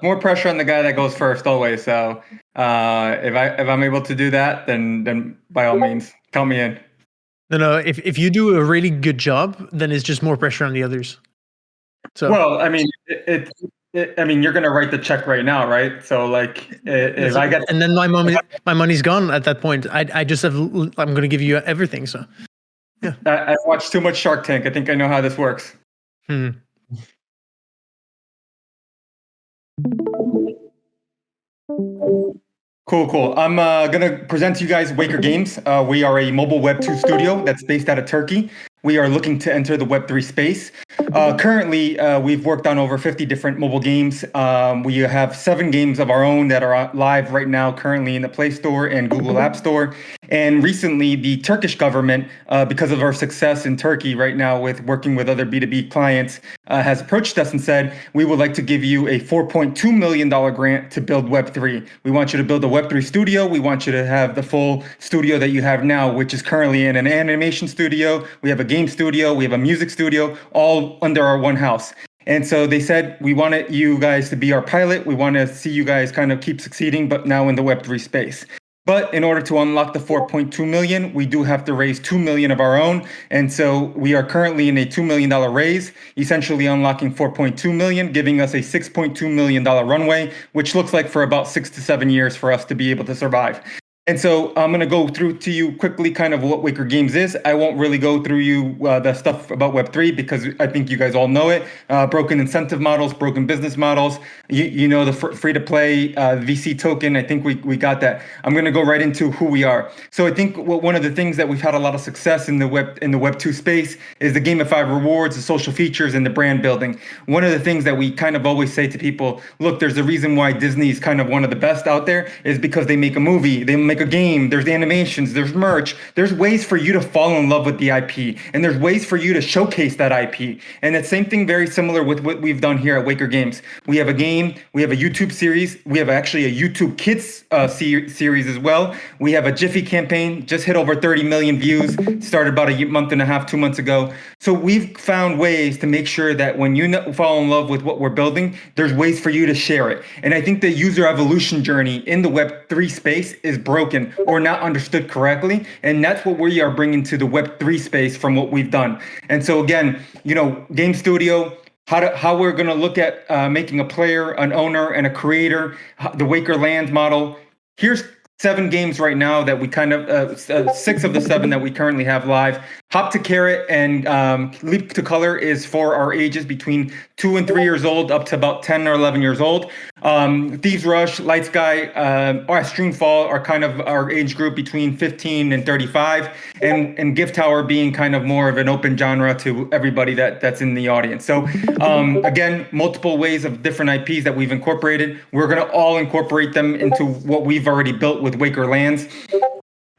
more pressure on the guy that goes first always. So if I'm able to do that, then by all means, count me in. No. If you do a really good job, then it's just more pressure on the others. So well, I mean, I mean, you're gonna write the check right now, right? So like, if I get, and then my money's gone at that point. I just have, I'm going to give you everything. So yeah, I watched too much Shark Tank. I think I know how this works. Cool. I'm gonna present to you guys Waker Games. We are a mobile Web 2 studio that's based out of Turkey. We are looking to enter the Web3 space. Currently, we've worked on over 50 different mobile games. We have 7 games of our own that are live right now, currently in the Play Store and Google App Store. And recently, the Turkish government, because of our success in Turkey right now with working with other B2B clients, has approached us and said, we would like to give you a $4.2 million grant to build Web3. We want you to build a Web3 studio. We want you to have the full studio that you have now, which is currently in an animation studio. We have a game studio, we have a music studio, all under our one house. And so they said, we wanted you guys to be our pilot. We want to see you guys kind of keep succeeding, but now in the Web3 space. But in order to unlock the 4.2 million, we do have to raise 2 million of our own. And so we are currently in a $2 million raise, essentially unlocking 4.2 million, giving us a $6.2 million runway, which looks like for about 6 to 7 years for us to be able to survive. And so I'm going to go through to you quickly kind of what Waker Games is. I won't really go through you the stuff about Web3 because I think you guys all know it. Broken incentive models, broken business models. You know the free-to-play VC token. I think we got that. I'm going to go right into who we are. So I think one of the things that we've had a lot of success in the Web2 space is the gamified rewards, the social features, and the brand building. One of the things that we kind of always say to people, look, there's a reason why Disney is kind of one of the best out there is because they make a movie, they make a game, there's animations, there's merch, there's ways for you to fall in love with the IP, and there's ways for you to showcase that IP. And the same thing very similar with what we've done here at Waker Games. We have a game, we have a YouTube series, we have actually a YouTube Kids series as well. We have a Jiffy campaign, just hit over 30 million views, started about a month and a half, 2 months ago. So we've found ways to make sure that when you fall in love with what we're building, there's ways for you to share it. And I think the user evolution journey in the Web3 space is broken or not understood correctly. And that's what we are bringing to the Web3 space from what we've done. And so again, Game Studio, how we're going to look at making a player, an owner, and a creator, the Waker Land model. Here's 7 games right now that we kind of, 6 of the 7 that we currently have live. Hop to Carrot and Leap to Color is for our ages between 2 and 3 years old up to about 10 or 11 years old. Thieves Rush, Light Sky, Streamfall are kind of our age group between 15 and 35, and Gift Tower being kind of more of an open genre to everybody that's in the audience. So again, multiple ways of different IPs that we've incorporated. We're going to all incorporate them into what we've already built with Waker Lands.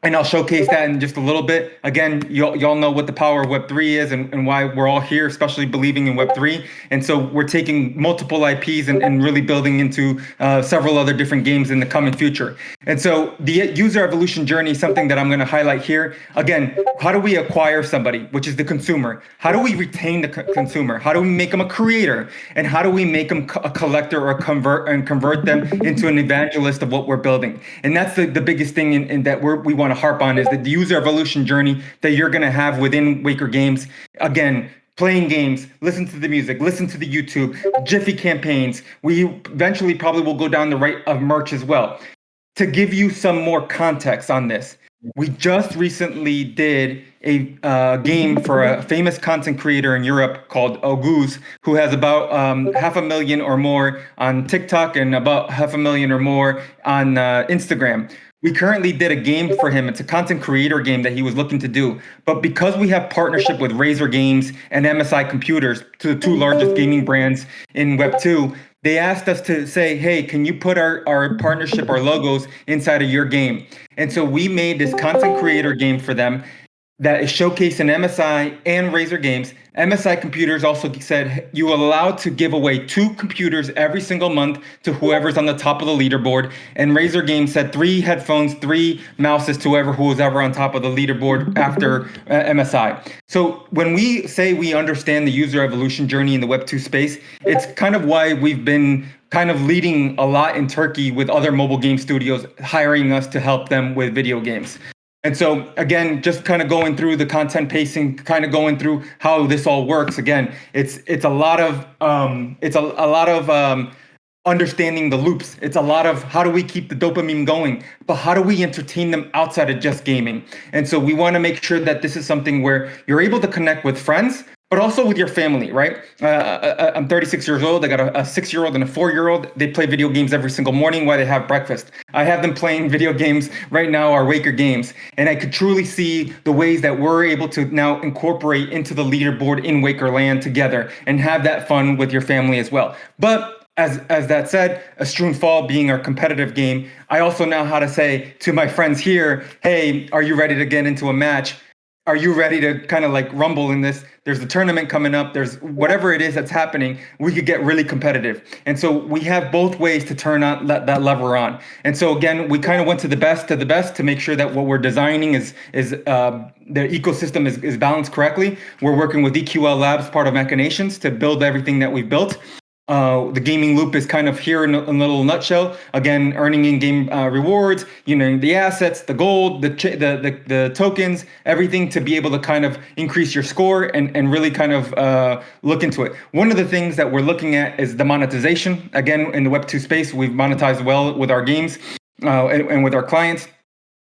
And I'll showcase that in just a little bit. Again, y'all know what the power of Web3 is and why we're all here, especially believing in Web3. And so we're taking multiple IPs and really building into several other different games in the coming future. And so the user evolution journey is something that I'm going to highlight here. Again, how do we acquire somebody, which is the consumer? How do we retain the consumer? How do we make them a creator? And how do we make them a collector or convert them into an evangelist of what we're building? And that's the biggest thing in that we want to harp on is the user evolution journey that you're going to have within Waker Games. Again, playing games, listen to the music, listen to the YouTube, Jiffy campaigns. We eventually probably will go down the route of merch as well. To give you some more context on this, we just recently did a game for a famous content creator in Europe called Oguz, who has about 500,000 or more on TikTok and about 500,000 or more on Instagram. We currently did a game for him. It's a content creator game that he was looking to do. But because we have partnership with Razer Games and MSI Computers, the 2 largest gaming brands in Web2, they asked us to say, hey, can you put our partnership, our logos inside of your game? And so we made this content creator game for them that is showcasing MSI and Razer Games. MSI Computers also said you are allowed to give away 2 computers every single month to whoever's on the top of the leaderboard. And Razer Games said 3 headphones, 3 mouses to who was ever on top of the leaderboard after MSI. So when we say we understand the user evolution journey in the Web2 space, it's kind of why we've been kind of leading a lot in Turkey with other mobile game studios hiring us to help them with video games. And so again, just kind of going through the content pacing, kind of going through how this all works. Again, it's a lot of understanding the loops. It's a lot of how do we keep the dopamine going, but how do we entertain them outside of just gaming? And so we want to make sure that this is something where you're able to connect with friends, but also with your family, right? I'm 36 years old. I got a 6-year-old and a 4-year-old. They play video games every single morning while they have breakfast. I have them playing video games right now, our Waker games. And I could truly see the ways that we're able to now incorporate into the leaderboard in Wakerland together and have that fun with your family as well. But as that said, a strewn fall being our competitive game, I also know how to say to my friends here, hey, are you ready to get into a match? Are you ready to kind of like rumble in this? There's the tournament coming up. There's whatever it is that's happening. We could get really competitive. And so we have both ways to turn on that lever on. And so again, we kind of went to the best to make sure that what we're designing is the ecosystem is balanced correctly. We're working with EQL Labs, part of Machinations, to build everything that we've built. The gaming loop is kind of here in a little nutshell. Again, earning in-game rewards, the assets, the gold, the tokens, everything to be able to kind of increase your score and really kind of look into it. One of the things that we're looking at is the monetization. Again, in the Web2 space, we've monetized well with our games and with our clients.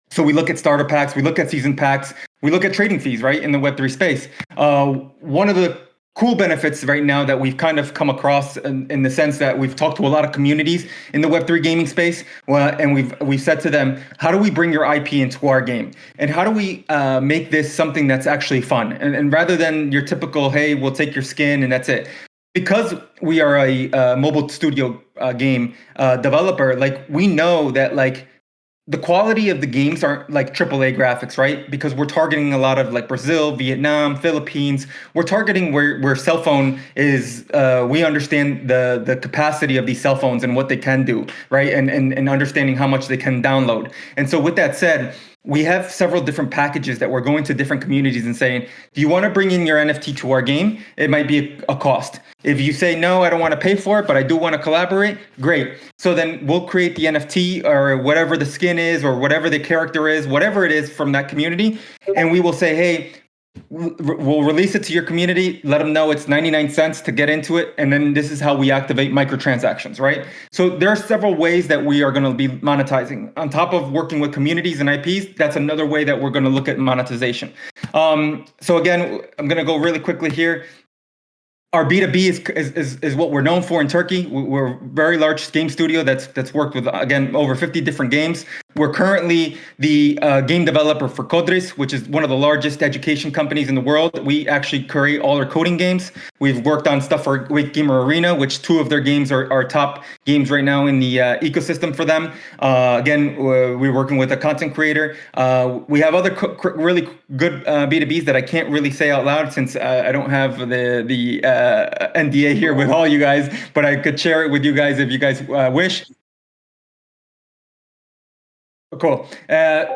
So we look at starter packs, we look at season packs, we look at trading fees, right, in the Web3 space. One of the cool benefits right now that we've kind of come across in the sense that we've talked to a lot of communities in the Web3 gaming space, and we've said to them, how do we bring your IP into our game? And how do we make this something that's actually fun? And rather than your typical, hey, we'll take your skin and that's it. Because we are a mobile studio game developer, like we know that like the quality of the games aren't like AAA graphics, right? Because we're targeting a lot of like Brazil, Vietnam, Philippines. We're targeting where cell phone is. We understand the capacity of these cell phones and what they can do, right? And understanding how much they can download. And so with that said, we have several different packages that we're going to different communities and saying, do you want to bring in your NFT to our game? It might be a cost. If you say, no, I don't want to pay for it, but I do want to collaborate, great. So then we'll create the NFT or whatever the skin is or whatever the character is, whatever it is from that community. And we will say, hey, we'll release it to your community, let them know it's 99 cents to get into it, and then this is how we activate microtransactions, right? So there are several ways that we are going to be monetizing. On top of working with communities and IPs, that's another way that we're going to look at monetization. So again, I'm going to go really quickly here. Our B2B is what we're known for in Turkey. We're a very large game studio that's worked with, again, over 50 different games. We're currently the game developer for Kodris, which is one of the largest education companies in the world. We actually create all our coding games. We've worked on stuff for Wake Gamer Arena, which 2 of their games are top games right now in the ecosystem for them. Again, we're working with a content creator. We have other really good B2Bs that I can't really say out loud since I don't have the NDA here with all you guys, but I could share it with you guys if you guys wish. Cool.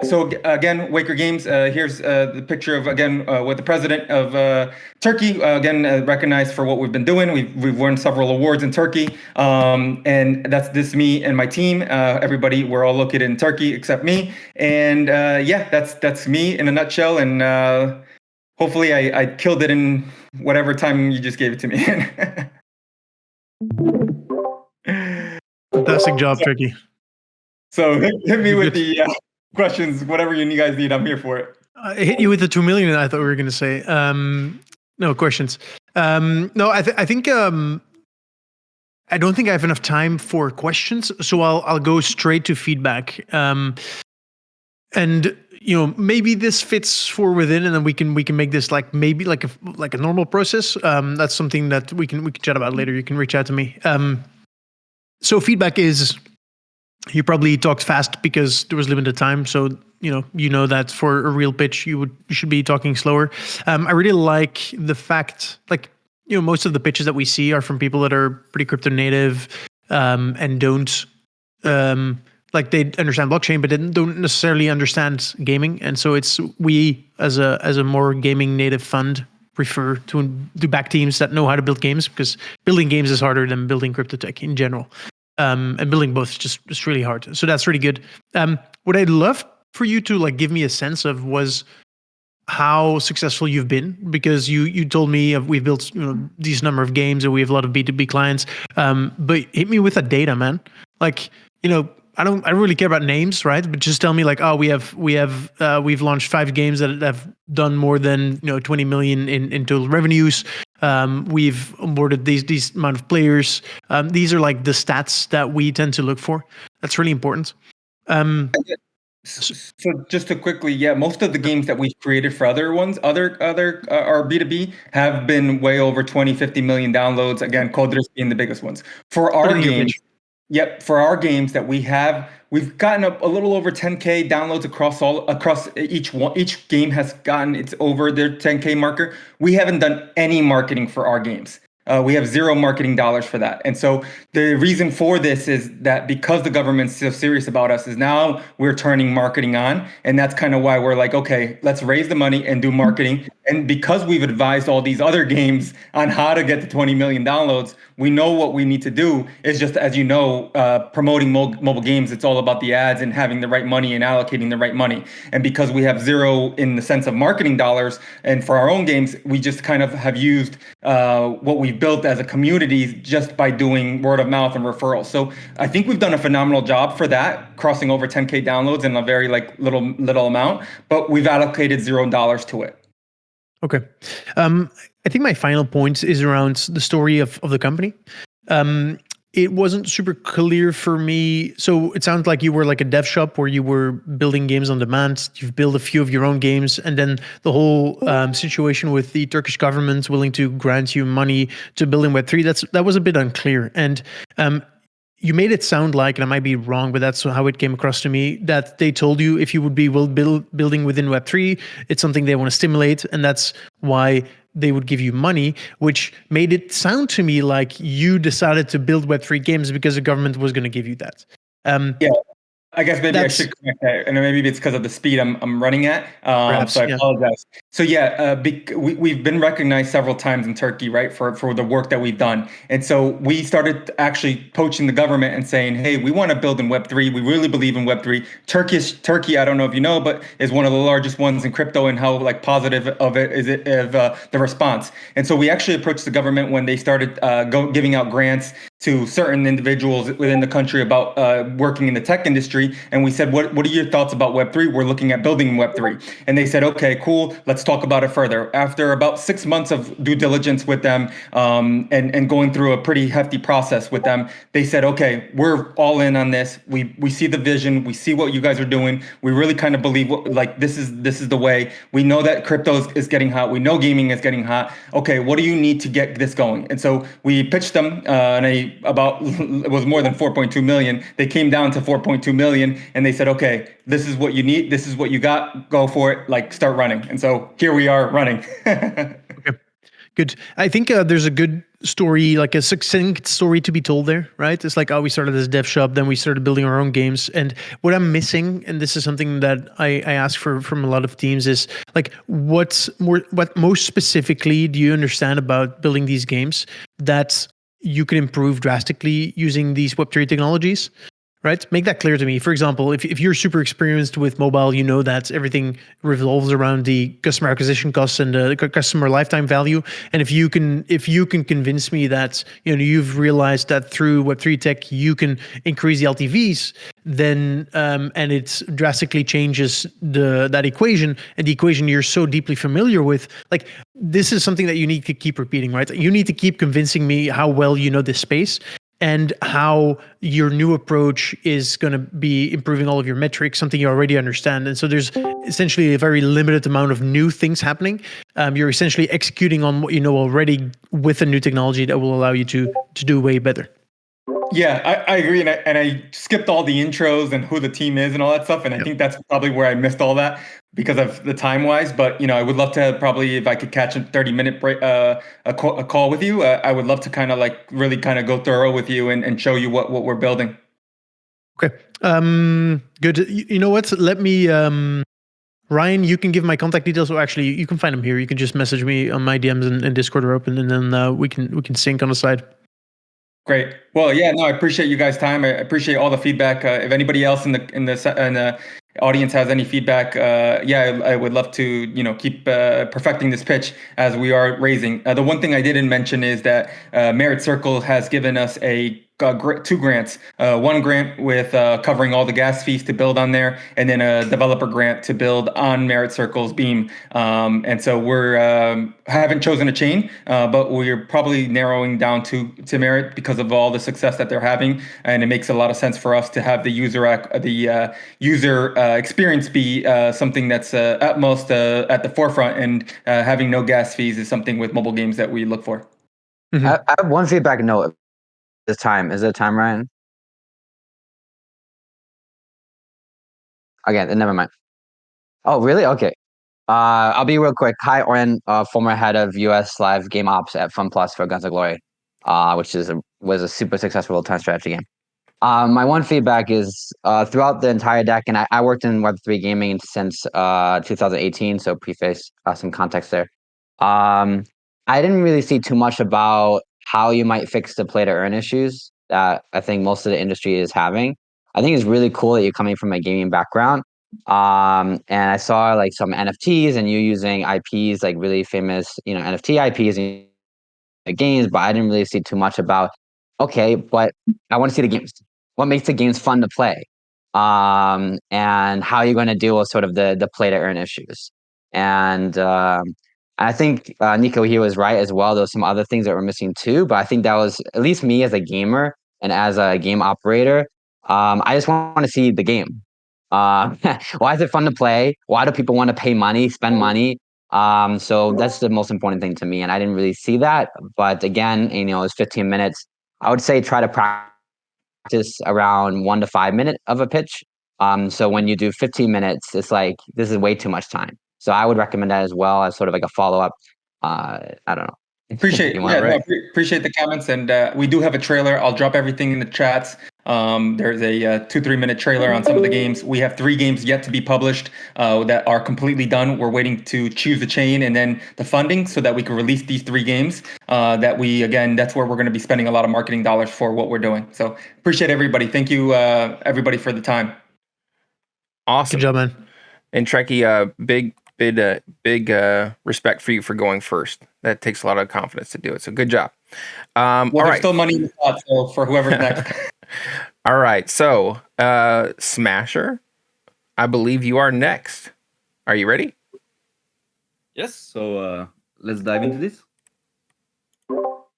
So again, Waker Games, here's the picture of, again, with the president of Turkey, again, recognized for what we've been doing. We've won several awards in Turkey. And this me and my team. Everybody, we're all located in Turkey except me. And yeah, that's me in a nutshell. And hopefully I killed it in whatever time you just gave it to me. Fantastic job, Turkey. So hit me with the questions, whatever you guys need. I'm here for it. I hit you with the 2 million. I thought we were going to say no questions. No, I think I don't think I have enough time for questions, so I'll go straight to feedback. And maybe this fits for within, and then we can make this like maybe like a normal process. That's something that we can chat about later. You can reach out to me. So feedback is. You probably talked fast because there was limited time. So, you know that for a real pitch, you should be talking slower. I really like the fact, most of the pitches that we see are from people that are pretty crypto native and don't, they understand blockchain, but they don't necessarily understand gaming. And so we as a more gaming native fund prefer to back teams that know how to build games, because building games is harder than building crypto tech in general. And building both is just really hard. So that's really good. What I'd love for you to like give me a sense of was how successful you've been, because you told me we've built these number of games and we have a lot of B2B clients. But hit me with that data, man. Like, I don't really care about names, right? But just tell me like, oh, we've launched 5 games that have done more than 20 million in total revenues. We've onboarded these amount of players. These are like the stats that we tend to look for. That's really important. So just to quickly, yeah, most of the games that we've created for other our B2B have been way over 20-50 million downloads. Again, Coders being the biggest ones. For our games, for our games that we've gotten a little over 10K downloads across each game has gotten it's over their 10K marker. We haven't done any marketing for our games. We have zero marketing dollars for that. And so the reason for this is that because the government's so serious about us is now we're turning marketing on. And that's kind of why we're like, okay, let's raise the money and do marketing. And because we've advised all these other games on how to get to 20 million downloads, we know what we need to do is just, as you know, promoting mobile games. It's all about the ads and having the right money and allocating the right money. And because we have zero in the sense of marketing dollars, and for our own games, we just kind of have used what we've built as a community just by doing word of mouth and referrals. So I think we've done a phenomenal job for that, crossing over 10K downloads in a very little amount, but we've allocated $0 to it. Okay. I think my final point is around the story of the company. It wasn't super clear for me. So it sounds like you were like a dev shop where you were building games on demand. You've built a few of your own games, and then the whole situation with the Turkish government willing to grant you money to build in Web3, that was a bit unclear. And you made it sound like, and I might be wrong, but that's how it came across to me, that they told you if you would be building within Web3, it's something they want to stimulate, and that's why they would give you money, which made it sound to me like you decided to build Web3 games because the government was going to give you that. Yeah. I guess maybe I should correct that, and maybe it's because of the speed I'm running at. Perhaps, so I apologize. So yeah, we've been recognized several times in Turkey, right, for the work that we've done. And so we started actually poaching the government and saying, hey, we want to build in Web3. We really believe in Web3. Turkey, I don't know if you know, but is one of the largest ones in crypto, and how like positive of it is the response. And so we actually approached the government when they started giving out grants to certain individuals within the country about working in the tech industry. And we said, what are your thoughts about Web3? We're looking at building Web3. And they said, okay, cool. Let's talk about it further. After about 6 months of due diligence with them and going through a pretty hefty process with them, they said, okay, we're all in on this. We see the vision. We see what you guys are doing. We really kind of believe this is the way. We know that crypto is getting hot. We know gaming is getting hot. Okay, what do you need to get this going? And so we pitched them it was more than 4.2 million. They came down to 4.2 million, and they said, okay, this is what you need. This is what you got. Go for it. Like, start running. And so here we are running. Okay, good. I think there's a good story, like a succinct story to be told there, right? It's like, we started as a dev shop, then we started building our own games. And what I'm missing, and this is something that I ask from a lot of teams, is like, what most specifically do you understand about building these games that you can improve drastically using these Web3 technologies, right? Make that clear to me. For example, if you're super experienced with mobile, you know that everything revolves around the customer acquisition costs and the customer lifetime value. And if you can convince me that you've realized that through Web3 tech you can increase the LTVs, then and it drastically changes that equation, and the equation you're so deeply familiar with, like, this is something that you need to keep repeating, right? You need to keep convincing me how well you know this space and how your new approach is going to be improving all of your metrics, something you already understand. And so there's essentially a very limited amount of new things happening. You're essentially executing on what you know already with a new technology that will allow you to do way better. Yeah, I agree. And I skipped all the intros and who the team is and all that stuff. And I think that's probably where I missed all that because of the time wise. But, I would love to probably, if I could catch a 30-minute break, a call with you, I would love to kind of like really kind of go thorough with you and show you what we're building. Okay. Good. You know what? Let me, Ryan, you can give my contact details. Or actually, you can find them here. You can just message me on my DMs and Discord are open, and then we can sync on the side. Great. Well, yeah, no, I appreciate you guys' time. I appreciate all the feedback. If anybody else in the audience has any feedback, yeah, I would love to keep perfecting this pitch as we are raising. The one thing I didn't mention is that Merit Circle has given us two grants. One grant with covering all the gas fees to build on there, and then a developer grant to build on Merit Circle's Beam. And so we're haven't chosen a chain, but we're probably narrowing down to Merit because of all the success that they're having, and it makes a lot of sense for us to have the user experience be something that's utmost at the forefront, and having no gas fees is something with mobile games that we look for. I have one feedback note. This time is it time, Ryan? Again, never mind. Oh, really? Okay. I'll be real quick. Hi, Oren, former head of US Live Game Ops at FunPlus for Guns of Glory, which was a super successful real-time strategy game. My one feedback is throughout the entire deck, and I worked in Web3 gaming since 2018, so preface some context there. I didn't really see too much about how you might fix the play to earn issues that I think most of the industry is having. I think it's really cool that you're coming from a gaming background. And I saw like some NFTs and you using IPs, like really famous, NFT IPs in the games, but I didn't really see too much about, okay, but I want to see the games. What makes the games fun to play? And how you're going to deal with sort of the play to earn issues. And I think Nico here was right as well. There's some other things that were missing too, but I think that was at least me as a gamer and as a game operator. I just want to see the game. Why is it fun to play? Why do people want to pay money, spend money? So that's the most important thing to me, and I didn't really see that. But again, it's 15 minutes. I would say try to practice around 1 to 5 minutes of a pitch. So when you do 15 minutes, it's like this is way too much time. So I would recommend that as well as sort of like a follow up. I don't know. Appreciate appreciate the comments, and we do have a trailer. I'll drop everything in the chats. There's a 2-3 minute trailer on some of the games. We have 3 games yet to be published that are completely done. We're waiting to choose the chain and then the funding so that we can release these 3 games. That's where we're going to be spending a lot of marketing dollars for what we're doing. So appreciate everybody. Thank you, everybody, for the time. Awesome. Good job, man. And Trekkie, big respect for you for going first. That takes a lot of confidence to do it. So good job. Well, there's still money in the pot, so for whoever's next. All right. So, Smasher, I believe you are next. Are you ready? Yes. So let's dive into this.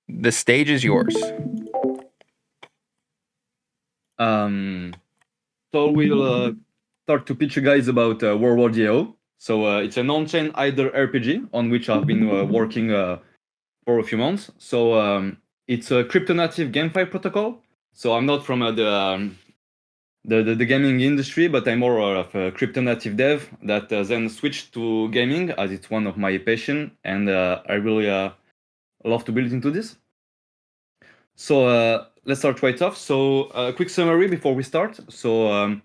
The stage is yours. So we'll start to pitch you guys about FOGDAO. So it's an on-chain idle RPG on which I've been working for a few months. So it's a crypto-native GameFi protocol. So I'm not from the gaming industry, but I'm more of a crypto-native dev that then switched to gaming as it's one of my passion, and I really love to build into this. So let's start right off. So a quick summary before we start. So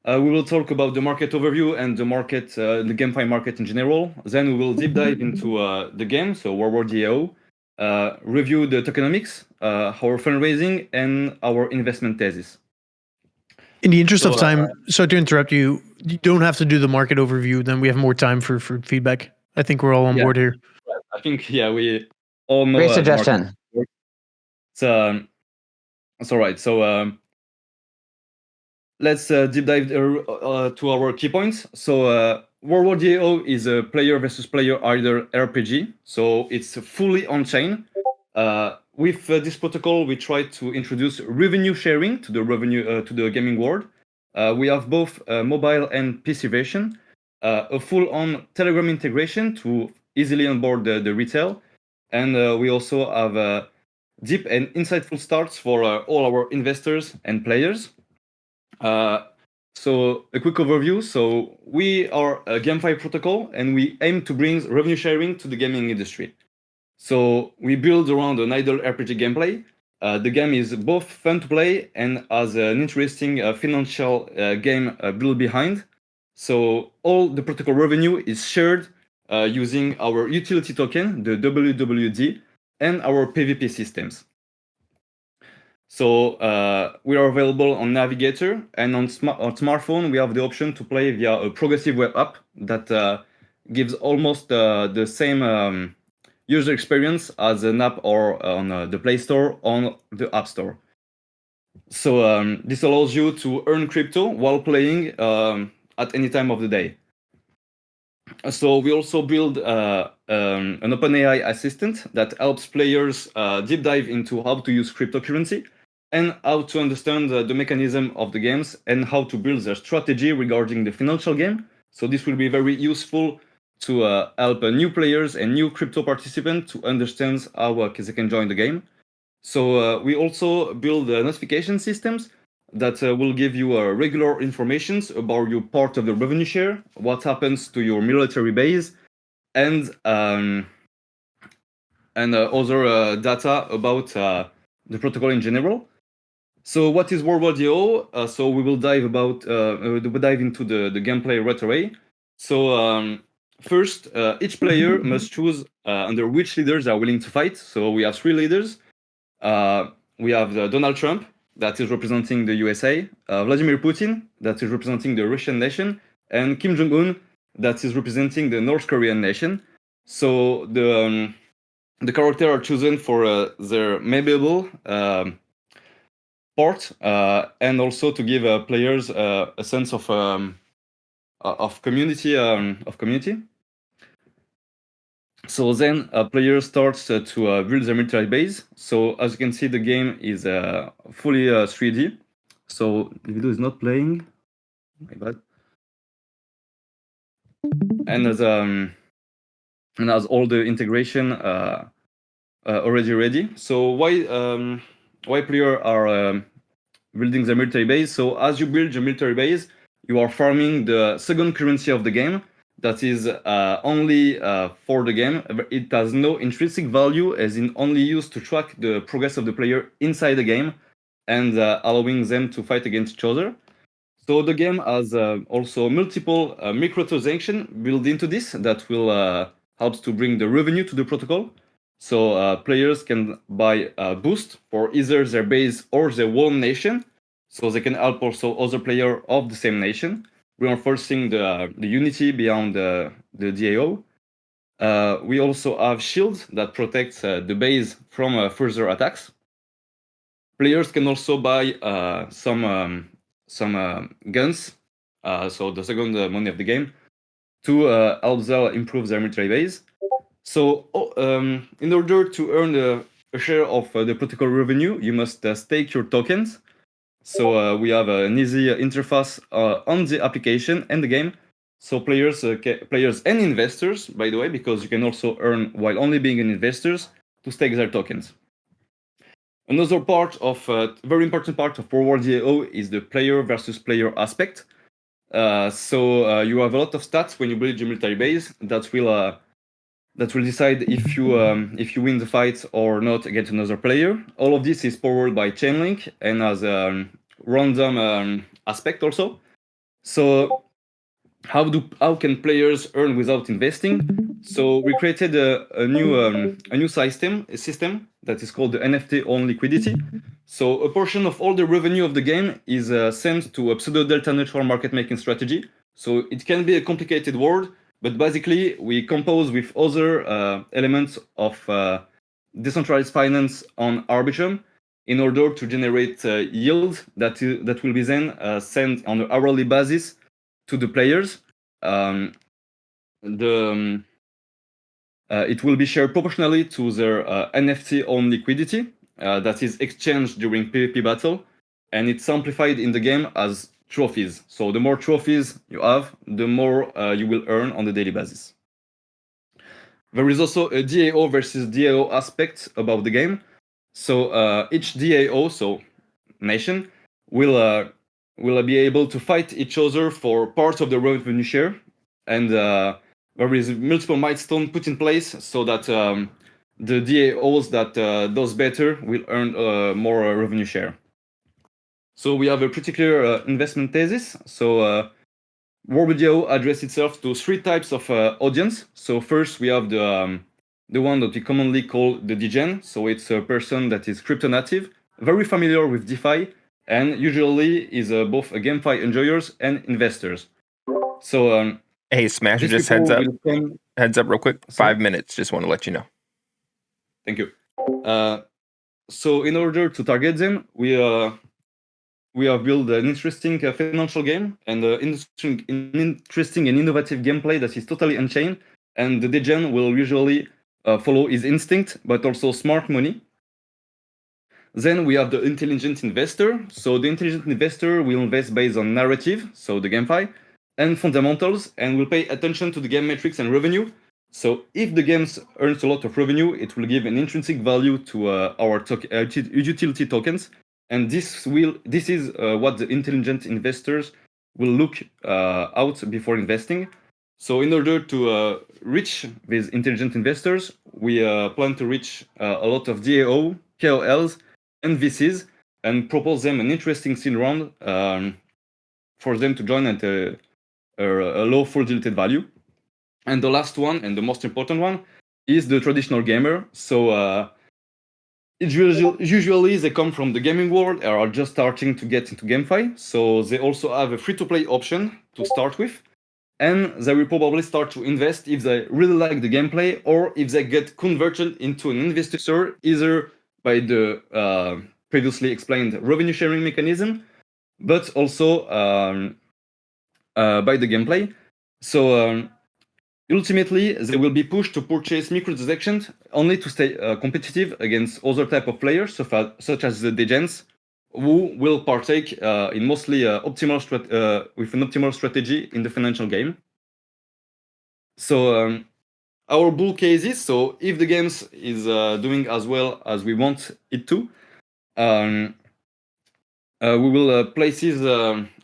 we will talk about the market overview and the market, the GameFi market in general. Then we will deep dive into the game, so FOGDAO, review the tokenomics, our fundraising, and our investment thesis. In the interest of time, sorry to interrupt you, you don't have to do the market overview. Then we have more time for feedback. I think we're all on board here. I think, we all know. Great suggestion. It's all right. So let's deep dive to our key points. So FOGDAO is a player versus player either RPG. So it's fully on-chain. With this protocol, we try to introduce revenue sharing to the gaming world. We have both mobile and PC version, a full-on Telegram integration to easily onboard the retail, and we also have deep and insightful starts for all our investors and players. So a quick overview. So we are a GameFi protocol, and we aim to bring revenue sharing to the gaming industry. So we build around an idle RPG gameplay. The game is both fun to play and has an interesting financial game built behind. So all the protocol revenue is shared using our utility token, the WWD, and our PvP systems. So we are available on Navigator, and on smartphone we have the option to play via a progressive web app that gives almost the same user experience as an app or on the Play Store on the App Store. So this allows you to earn crypto while playing at any time of the day. So we also build an OpenAI assistant that helps players deep dive into how to use cryptocurrency and how to understand the mechanism of the games and how to build their strategy regarding the financial game. So this will be very useful to help new players and new crypto participants to understand how they can join the game. So we also build notification systems that will give you regular informations about your part of the revenue share, what happens to your military base, and other data about the protocol in general. So what is WorldWarDAO? So we will dive into the gameplay right away. So first, each player must choose under which leaders they are willing to fight. So we have 3 leaders. We have Donald Trump, that is representing the USA, Vladimir Putin, that is representing the Russian nation, and Kim Jong-un, that is representing the North Korean nation. So the characters are chosen for their memorable part, and also to give players a sense of community. So then a player starts to build their military base. So as you can see, the game is fully 3D. So the video is not playing. My bad. And as all the integration already ready. So why players are building their military base? So as you build your military base, you are farming the second currency of the game. That is only for the game. It has no intrinsic value, as in only used to track the progress of the player inside the game and allowing them to fight against each other. So the game has also multiple microtransactions built into this that will helps to bring the revenue to the protocol. So players can buy a boost for either their base or their own nation. So they can help also other players of the same nation, reinforcing the unity beyond the DAO. We also have shields that protect the base from further attacks. Players can also buy some guns, so the second money of the game, to help them improve their military base. So in order to earn a share of the protocol revenue, you must stake your tokens. So we have an easy interface on the application and the game. So players and investors, by the way, because you can also earn while only being an investors, to stake their tokens. Another part of very important part of WorldWarDAO is the player versus player aspect. So you have a lot of stats when you build your military base that will decide if you win the fight or not against another player. All of this is powered by Chainlink and has a random aspect also. So how can players earn without investing? So we created a new system that is called the NFT on liquidity. So a portion of all the revenue of the game is sent to a pseudo delta neutral market making strategy. So it can be a complicated word, but basically we compose with other elements of decentralized finance on Arbitrum in order to generate yield that will be then sent on an hourly basis to the players. It will be shared proportionally to their NFT on liquidity that is exchanged during PvP battle, and it's amplified in the game as trophies. So the more trophies you have, the more you will earn on a daily basis. There is also a DAO versus DAO aspect about the game. So each DAO, so nation, will be able to fight each other for part of the revenue share, and there is multiple milestones put in place so that the DAOs that does better will earn more revenue share. So we have a pretty clear investment thesis. So WorldWarDAO addresses itself to 3 types of audience. So first we have the one that we commonly call the degen. So it's a person that is crypto native, very familiar with DeFi, and usually is both a GameFi enjoyers and investors. So Hey, Smasher, these just people heads up. will come. Heads up real quick. Sorry? 5 minutes. Just want to let you know. Thank you. So in order to target them, we have built an interesting financial game and interesting and innovative gameplay that is totally unchained. And the degen will usually follow his instinct, but also smart money. Then we have the intelligent investor. So the intelligent investor will invest based on narrative, so the GameFi, and fundamentals, and will pay attention to the game metrics and revenue. So if the game earns a lot of revenue, it will give an intrinsic value to our utility tokens. And this is what the intelligent investors will look out before investing. So in order to reach these intelligent investors, we plan to reach a lot of DAO, KOLs, and VCs, and propose them an interesting seed round for them to join at a low full diluted value. And the last one, and the most important one, is the traditional gamer. So usually they come from the gaming world or are just starting to get into GameFi. So they also have a free-to-play option to start with. And they will probably start to invest if they really like the gameplay or if they get converted into an investor either by the previously explained revenue sharing mechanism, but also by the gameplay. So ultimately, they will be pushed to purchase microtransactions only to stay competitive against other type of players, such as the degens, who will partake in mostly with an optimal strategy in the financial game. So our bull cases. So if the games is doing as well as we want it to, we will place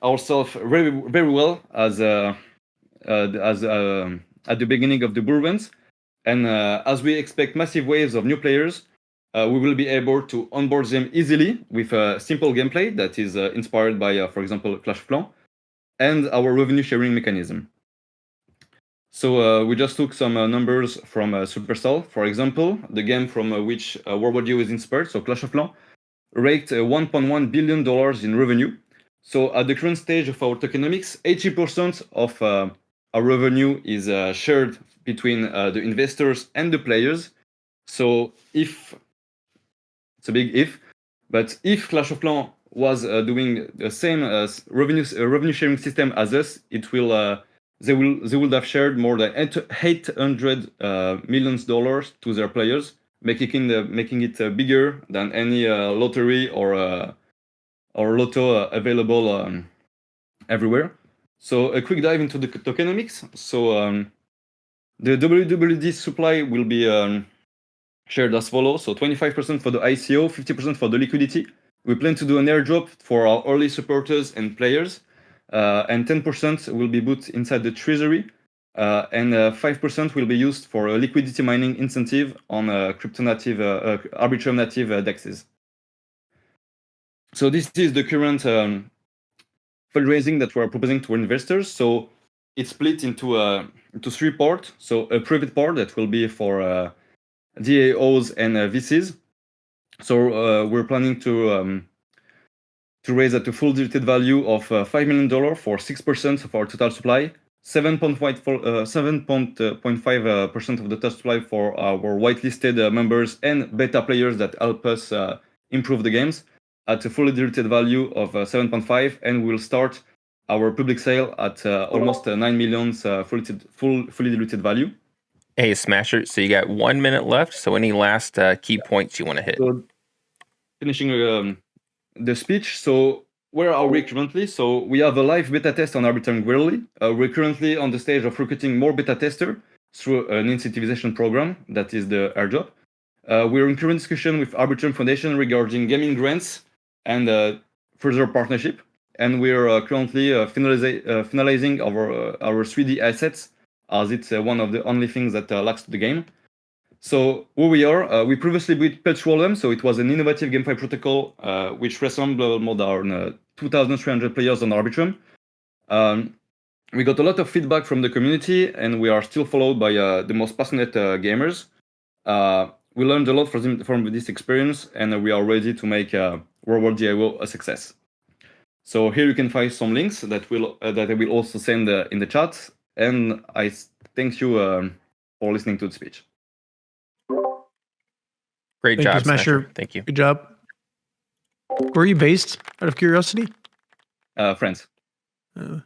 ourselves very very well as at the beginning of the bull runs, and as we expect massive waves of new players, we will be able to onboard them easily with a simple gameplay that is inspired by, for example, Clash of Clans, and our revenue sharing mechanism. So we just took some numbers from Supercell. For example, the game from which World War is inspired, so Clash of Clans, raked $1.1 billion in revenue. So at the current stage of our tokenomics, 80% of our revenue is shared between the investors and the players. So if it's a big if, but if Clash of Clans was doing the same revenue sharing system as us, it will they would have shared more than $800 million to their players, making it bigger than any lottery or lotto available everywhere. So a quick dive into the tokenomics. So the WWD supply will be shared as follows. So 25% for the ICO, 50% for the liquidity. We plan to do an airdrop for our early supporters and players, and 10% will be put inside the treasury, and 5% will be used for a liquidity mining incentive on crypto native, Arbitrum native dexes. So this is the current fundraising that we're proposing to investors. So it's split into three parts. So a private part that will be for DAOs and VCs. So we're planning to raise at a full diluted value of $5 million for 6% of our total supply, 7.5% of the total supply for our whitelisted members and beta players that help us improve the games, at a fully diluted value of 7.5, and we'll start our public sale at almost 9 million fully diluted value. Hey, Smasher, so you got 1 minute left. So any last key points you want to hit? So finishing the speech. So where are we currently? So we have a live beta test on Arbitrum Quarterly. We're currently on the stage of recruiting more beta testers through an incentivization program that is the airdrop. We're in current discussion with Arbitrum Foundation regarding gaming grants and further partnership. And we're currently finalizing our 3D assets, as it's one of the only things that lacks to the game. So who we are, we previously built Petroleum, so it was an innovative GameFi protocol which resembled more than 2,300 players on Arbitrum. We got a lot of feedback from the community, and we are still followed by the most passionate gamers. we learned a lot from this experience, and we are ready to make World War DIO a success. So here you can find some links that I will also send in the chat, and I thank you for listening to the speech. Great Thank job, you, Smasher. Smasher. Thank you. Good job. Where are you based? Out of curiosity. France. I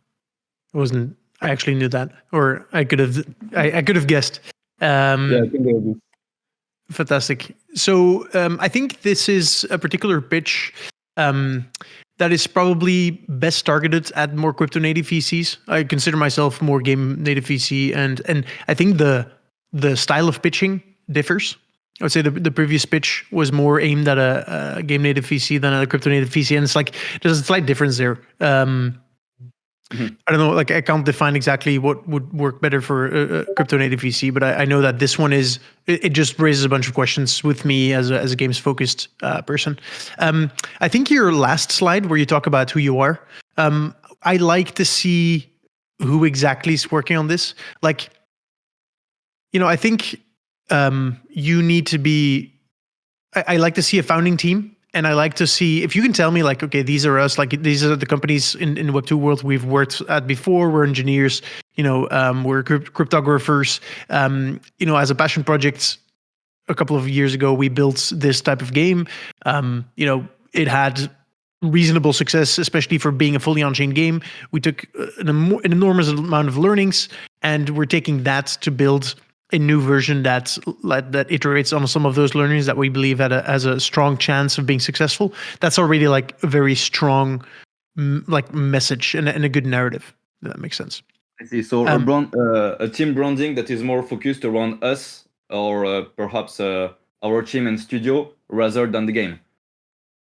actually knew that, or I could have guessed. I think they will be. Fantastic. So I think this is a particular pitch that is probably best targeted at more crypto native VCs. I consider myself more game native VC, and I think the style of pitching differs. I would say the previous pitch was more aimed at a game native VC than at a crypto native VC, and it's like there's a slight difference there. I don't know, like I can't define exactly what would work better for a crypto native VC, but I know that this one it just raises a bunch of questions with me as a games focused person. I think your last slide where you talk about who you are, I like to see who exactly is working on this. Like, I think you need to be, I like to see a founding team. And I like to see if you can tell me, like, okay, these are us, like these are the companies in the Web2 world we've worked at before. We're engineers, we're cryptographers. As a passion project, a couple of years ago, we built this type of game. It had reasonable success, especially for being a fully on-chain game. We took an enormous amount of learnings, and we're taking that to build a new version that iterates on some of those learnings that we believe has a strong chance of being successful. That's already like a very strong message and a good narrative. If that makes sense. I see. So a team branding that is more focused around us, or perhaps our team and studio, rather than the game.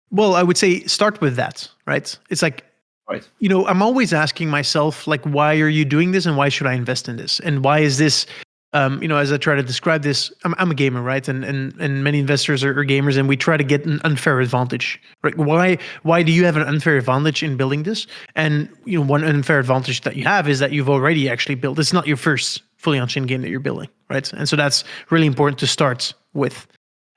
Well, I would say start with that, right? It's like, right. I'm always asking myself, like, why are you doing this, and why should I invest in this, and why is this? As I try to describe this, I'm a gamer, right? And many investors are gamers, and we try to get an unfair advantage, right? Why do you have an unfair advantage in building this? And one unfair advantage that you have is that you've already actually built. It's not your first fully on-chain game that you're building, right? And so that's really important to start with.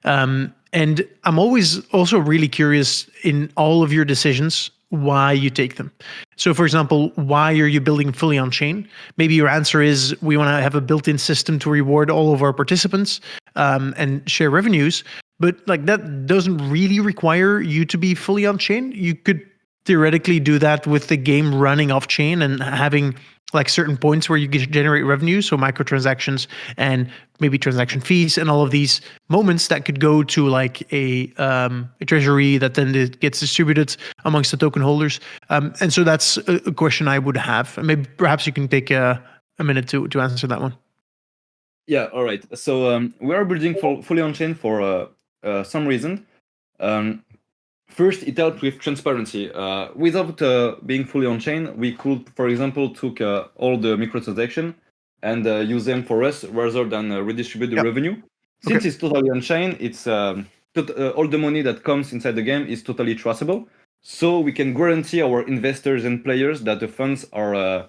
And I'm always also really curious in all of your decisions why you take them. So, for example, why are you building fully on chain? Maybe your answer is we want to have a built-in system to reward all of our participants and share revenues. But like that doesn't really require you to be fully on chain. You could theoretically do that with the game running off chain and having like certain points where you can generate revenue, so microtransactions and maybe transaction fees and all of these moments that could go to like a treasury that then gets distributed amongst the token holders. And so that's a question I would have. Maybe perhaps you can take a minute to answer that one. Yeah, all right. So we are building fully on chain for some reason. First, it helped with transparency. Without being fully on-chain, we could, for example, took all the microtransaction and use them for us rather than redistribute the revenue. Since it's totally on-chain, it's all the money that comes inside the game is totally traceable. So we can guarantee our investors and players that the funds are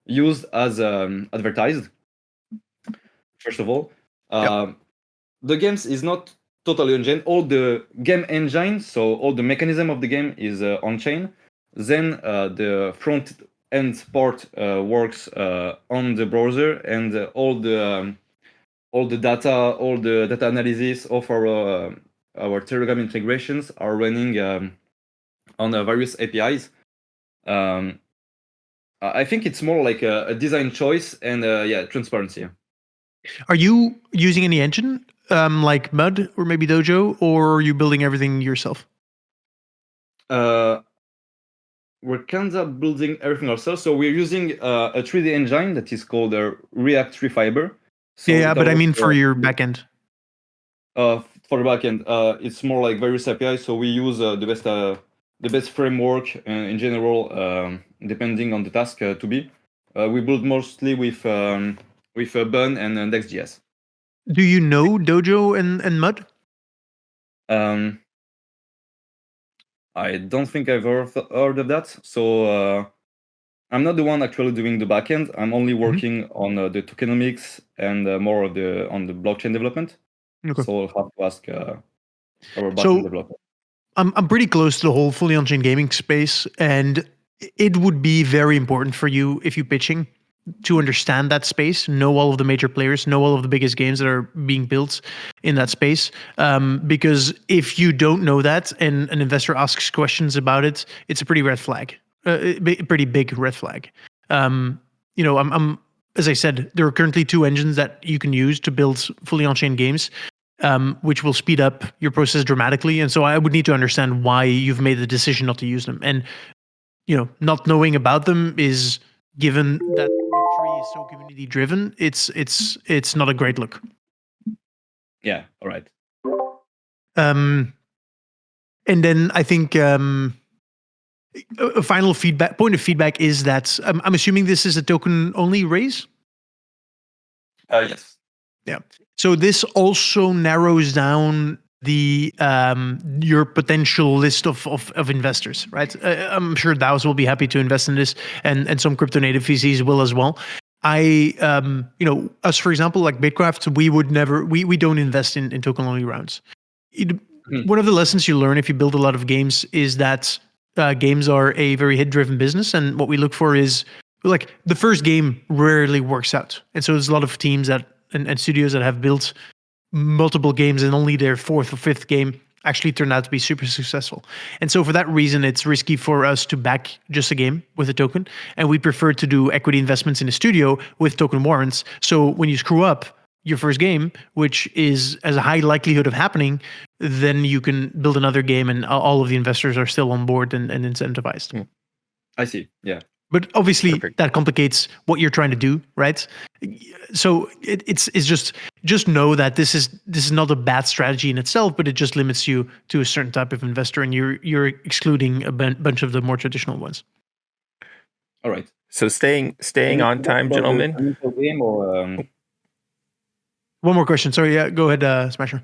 used as advertised. First of all, the games is not totally on-chain. All the game engine, so all the mechanism of the game is on-chain. Then the front-end part works on the browser, and all the data analysis of our Telegram integrations are running on various APIs. I think it's more like a design choice and transparency. Are you using any engine? Like Mud or maybe Dojo, or are you building everything yourself? We're kind of building everything ourselves. So we're using a 3D engine that is called React 3 Fiber. So but I mean for your backend. For the backend, it's more like various APIs. So we use the best framework in general, depending on the task to be. We build mostly with Bun and Next.js. Do you know Dojo and Mud? I don't think I've heard of that. So I'm not the one actually doing the backend. I'm only working on the tokenomics and more of on the blockchain development. Okay. So we'll have to ask our So- backend developer. I'm pretty close to the whole fully on-chain gaming space, and it would be very important for you if you're pitching to understand that space, know all of the major players, know all of the biggest games that are being built in that space. Because if you don't know that and an investor asks questions about it, it's a pretty red flag, pretty big red flag. I'm as I said, there are currently 2 engines that you can use to build fully on-chain games. Which will speed up your process dramatically. And so I would need to understand why you've made the decision not to use them. And, not knowing about them is, given that Web3 is so community driven, it's not a great look. Yeah, all right. And then I think a final point of feedback is that I'm assuming this is a token only raise. Yes. Yeah. So this also narrows down the your potential list of investors, right? I'm sure DAOs will be happy to invest in this, and some crypto native VCs will as well. Us, for example, like BITKRAFT, we don't invest in token only rounds. One of the lessons you learn if you build a lot of games is that games are a very hit driven business, and what we look for is like the first game rarely works out, and so there's a lot of teams that and studios that have built multiple games and only their 4th or 5th game actually turned out to be super successful. And so for that reason, it's risky for us to back just a game with a token. And we prefer to do equity investments in a studio with token warrants. So when you screw up your first game, which is as a high likelihood of happening, then you can build another game and all of the investors are still on board and incentivized. I see. Yeah. But obviously Perfect. that complicates what you're trying to do, right? So it's just know that this is not a bad strategy in itself, but it just limits you to a certain type of investor, and you're excluding a bunch of the more traditional ones. All right. So staying on time, gentlemen. Game or, One more question. Sorry, yeah, go ahead, Smasher.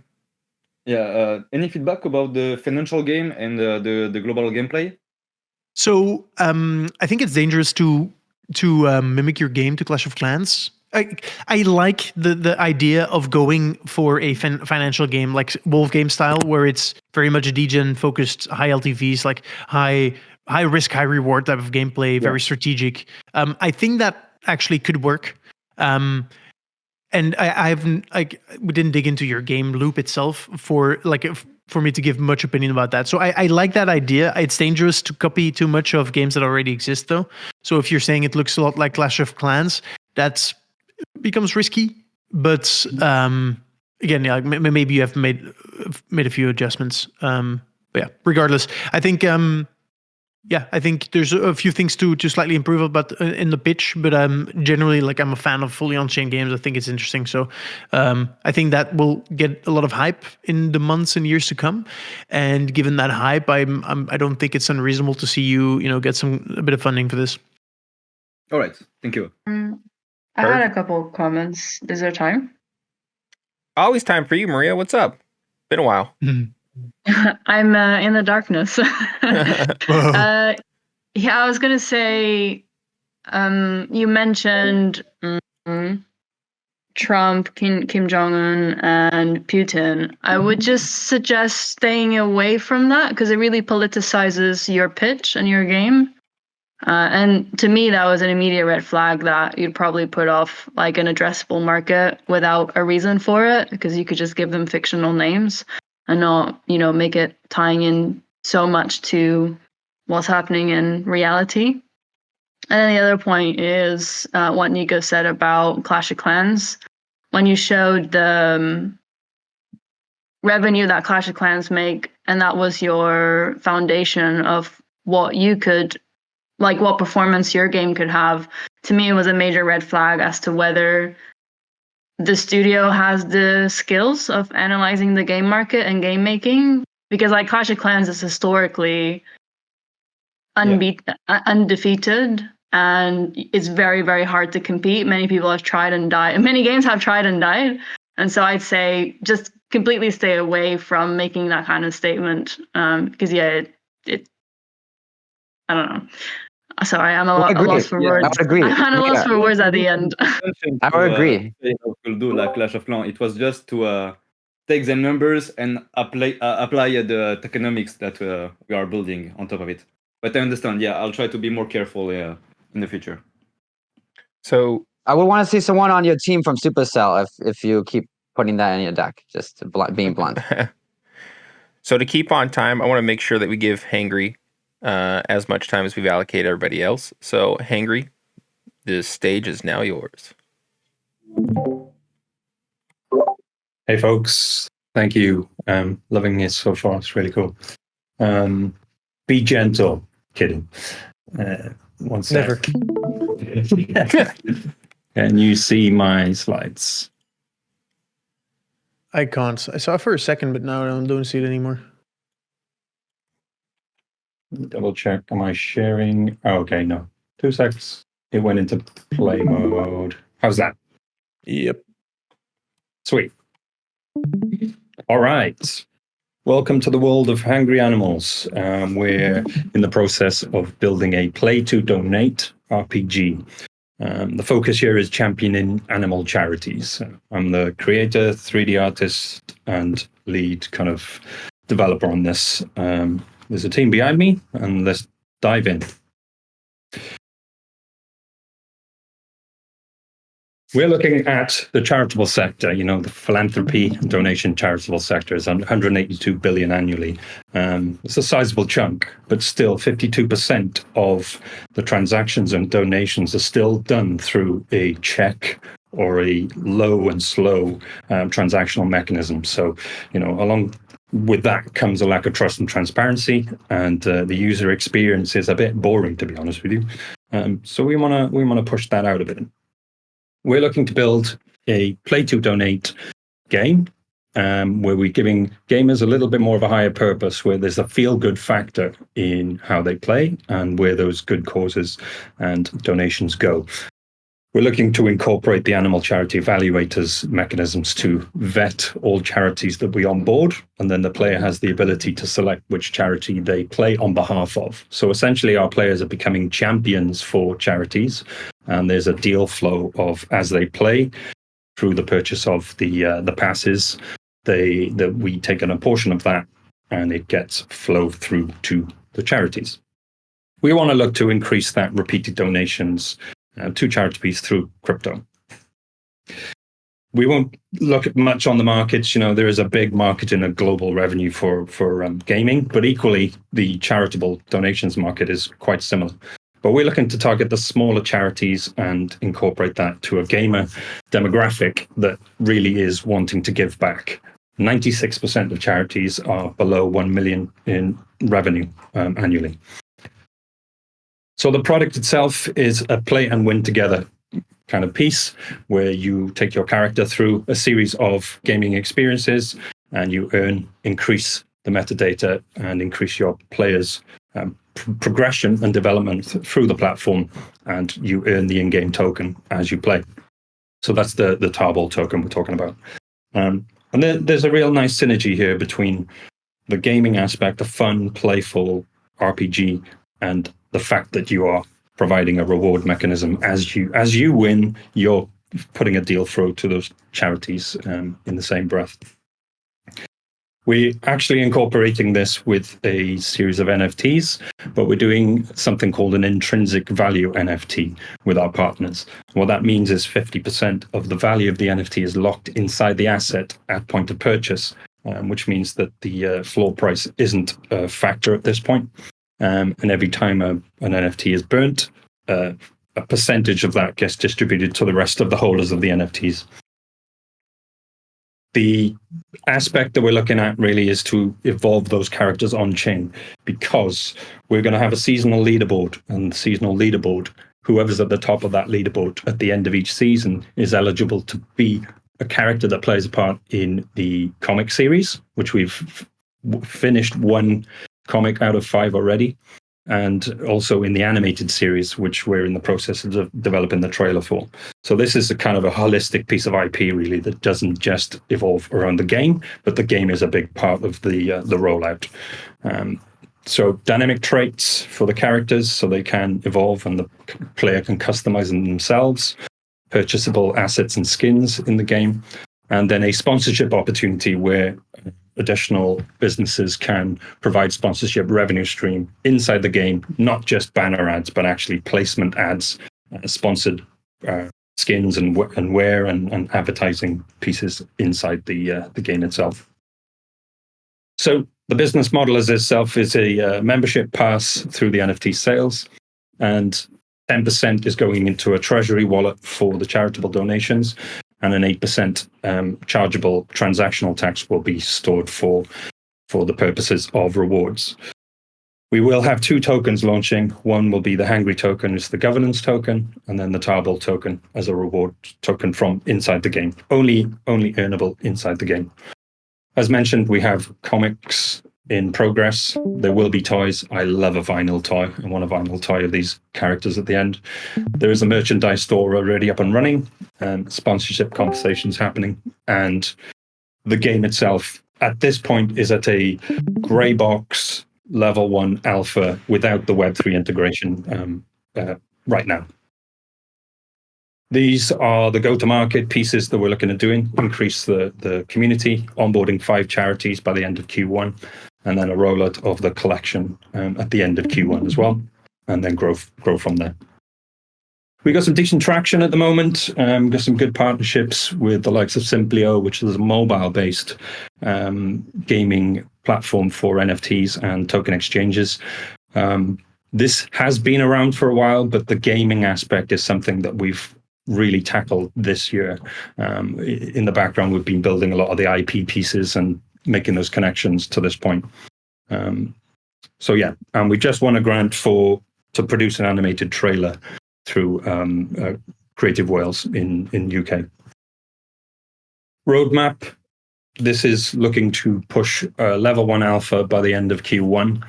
yeah. Any feedback about the financial game and the global gameplay? So I think it's dangerous to mimic your game to Clash of Clans. I like the idea of going for a financial game like Wolf game style, where it's very much a degen focused, high LTVs, like high risk, high reward type of gameplay, very strategic. I think that actually could work. And we didn't dig into your game loop itself for me to give much opinion about that. So I like that idea. It's dangerous to copy too much of games that already exist, though. So if you're saying it looks a lot like Clash of Clans, that becomes risky. But again, yeah, maybe you have made a few adjustments. But yeah, regardless, I think I think there's a few things to slightly improve about in the pitch, but generally, like, I'm a fan of fully on-chain games. I think it's interesting. So I think that will get a lot of hype in the months and years to come. And given that hype, I don't think it's unreasonable to see you get a bit of funding for this. All right. Thank you. I had a couple of comments. Is there time? Always time for you, Maria. What's up? Been a while. I'm in the darkness. Yeah, I was gonna say, you mentioned Trump, Kim Jong-un, and Putin. I would just suggest staying away from that because it really politicizes your pitch and your game. And to me, that was an immediate red flag that you'd probably put off like an addressable market without a reason for it, because you could just give them fictional names and not, make it tying in so much to what's happening in reality. And then the other point is what Nico said about Clash of Clans. When you showed the revenue that Clash of Clans make, and that was your foundation of what you could, like what performance your game could have, to me it was a major red flag as to whether the studio has the skills of analyzing the game market and game making, because like Clash of Clans is historically undefeated, and it's very, very hard to compete. Many people have tried and died. Many games have tried and died. And so I'd say just completely stay away from making that kind of statement. Because it I don't know. Sorry, I'm a loss for words. I would agree. I'm at a loss for words at the end. I would agree. We'll do like Clash of Clans. It was just to take the numbers and apply the tokenomics that we are building on top of it. But I understand. Yeah, I'll try to be more careful in the future. So I would want to see someone on your team from Supercell if you keep putting that in your deck. Just being blunt. So to keep on time, I want to make sure that we give Hangry as much time as we've allocated everybody else. So Hangry, the stage is now yours. Hey folks, thank you. Loving it so far. It's really cool. Be gentle. Kidding. One sec. Never. Can you see my slides? I can't. I saw it for a second, but now I don't see it anymore. Double check. Am I sharing? Oh, okay, no. 2 seconds. It went into play mode. How's that? Yep. Sweet. All right. Welcome to the world of Hungry Animals. We're in the process of building a play-to-donate RPG. The focus here is championing animal charities. I'm the creator, 3D artist, and lead kind of developer on this. There's a team behind me, and let's dive in. We're looking at the charitable sector, the philanthropy and donation charitable sector is 182 billion annually. It's a sizable chunk, but still 52% of the transactions and donations are still done through a check or a low and slow transactional mechanism. So, along with that comes a lack of trust and transparency, and the user experience is a bit boring, to be honest with you. So we want to push that out a bit. We're looking to build a play-to-donate game where we're giving gamers a little bit more of a higher purpose, where there's a feel-good factor in how they play and where those good causes and donations go. We're looking to incorporate the animal charity evaluators mechanisms to vet all charities that we onboard, and then the player has the ability to select which charity they play on behalf of. So essentially our players are becoming champions for charities, and there's a deal flow of as they play through the purchase of the passes, that we take a portion of that and it gets flowed through to the charities. We want to look to increase that repeated donations to charities through crypto. We won't look at much on the markets. There is a big market and a global revenue for gaming, but equally the charitable donations market is quite similar. But we're looking to target the smaller charities and incorporate that to a gamer demographic that really is wanting to give back. 96% of charities are below 1 million in revenue annually. So the product itself is a play and win together kind of piece where you take your character through a series of gaming experiences and you increase the metadata and increase your players' progression and development through the platform, and you earn the in-game token as you play. So that's the Tarball token we're talking about. And there's a real nice synergy here between the gaming aspect, the fun, playful RPG, and the fact that you are providing a reward mechanism as you win, you're putting a deal through to those charities in the same breath. We're actually incorporating this with a series of NFTs, but we're doing something called an intrinsic value NFT with our partners. What that means is 50% of the value of the NFT is locked inside the asset at point of purchase, which means that the floor price isn't a factor at this point. And every time an NFT is burnt, a percentage of that gets distributed to the rest of the holders of the NFTs. The aspect that we're looking at really is to evolve those characters on chain, because we're going to have a seasonal leaderboard, and the seasonal leaderboard, whoever's at the top of that leaderboard at the end of each season is eligible to be a character that plays a part in the comic series, which we've finished 1 comic out of 5 already, and also in the animated series, which we're in the process of developing the trailer for. So this is a kind of a holistic piece of IP, really, that doesn't just evolve around the game, but the game is a big part of the rollout. So dynamic traits for the characters, so they can evolve and the player can customize them themselves. Purchasable assets and skins in the game. and then a sponsorship opportunity where additional businesses can provide sponsorship revenue stream inside the game, not just banner ads, but actually placement ads, sponsored skins and wear and advertising pieces inside the game itself. So the business model as itself is a membership pass through the NFT sales, and 10% is going into a treasury wallet for the charitable donations, and an 8% chargeable transactional tax will be stored for the purposes of rewards. We will have 2 tokens launching. One will be the Hangry token, is the governance token, and then the Tarball token as a reward token from inside the game. Only earnable inside the game. As mentioned, we have comics in progress. There will be toys. I love a vinyl toy. I want a vinyl toy of these characters at the end. There is a merchandise store already up and running, sponsorship conversations happening, and the game itself at this point is at a grey box level 1 alpha without the Web3 integration right now. These are the go-to-market pieces that we're looking at doing. Increase the community, onboarding 5 charities by the end of Q1, and then a rollout of the collection at the end of Q1 as well, and then grow from there. We got some decent traction at the moment. Got some good partnerships with the likes of Simplio, which is a mobile-based gaming platform for NFTs and token exchanges. This has been around for a while, but the gaming aspect is something that we've really tackled this year. In the background, we've been building a lot of the IP pieces and making those connections to this point. So yeah, and we just won a grant to produce an animated trailer through Creative Wales in UK. Roadmap. This is looking to push level 1 alpha by the end of Q1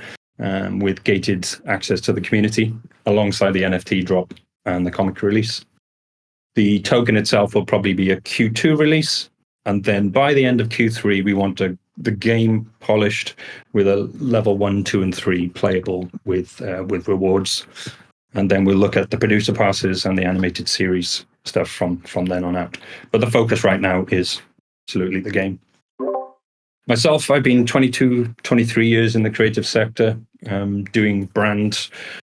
with gated access to the community alongside the NFT drop and the comic release. The token itself will probably be a Q2 release. And then by the end of Q3, we want the game polished with a level 1, 2, and 3 playable with rewards. And then we'll look at the producer passes and the animated series stuff from then on out. But the focus right now is absolutely the game. Myself, I've been 22, 23 years in the creative sector, doing brand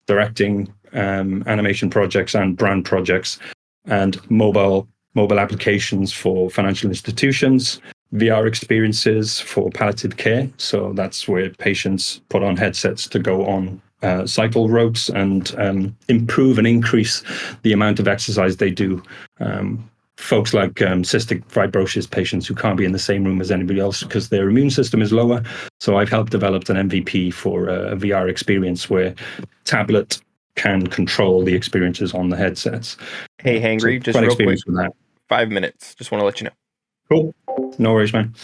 directing, animation projects and brand projects, and mobile applications for financial institutions, VR experiences for palliative care. So that's where patients put on headsets to go on cycle routes and improve and increase the amount of exercise they do. Folks like cystic fibrosis patients who can't be in the same room as anybody else because their immune system is lower. So I've helped develop an MVP for a VR experience where tablet can control the experiences on the headsets. Hey, Hangry, So just real quick, with that. 5 minutes. Just want to let you know. Cool. No worries, man.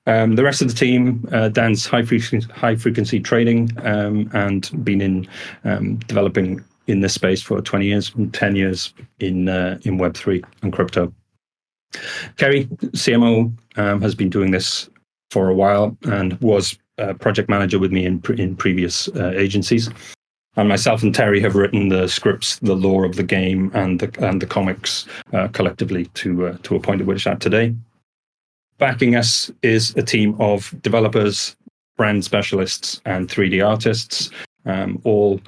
The rest of the team, Dan's high frequency trading and been in developing in this space for 20 years, and 10 years in Web3 and crypto. Kerry, CMO, has been doing this for a while and was project manager with me in previous agencies. And myself and Terry have written the scripts, the lore of the game, and the comics collectively to a point at which at today. Backing us is a team of developers, brand specialists, and 3D artists, all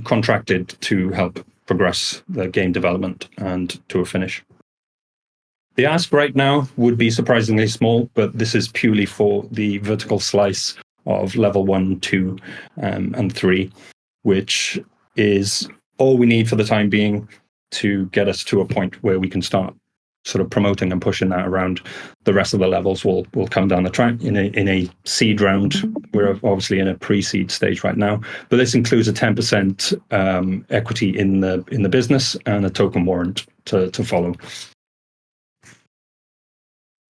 contracted to help progress the game development and to a finish. The ask right now would be surprisingly small, but this is purely for the vertical slice of level 1, 2, and 3, which is all we need for the time being to get us to a point where we can start sort of promoting and pushing that around. The rest of the levels will come down the track in a seed round. We're obviously in a pre-seed stage right now, but this includes a 10% equity in the business and a token warrant to follow.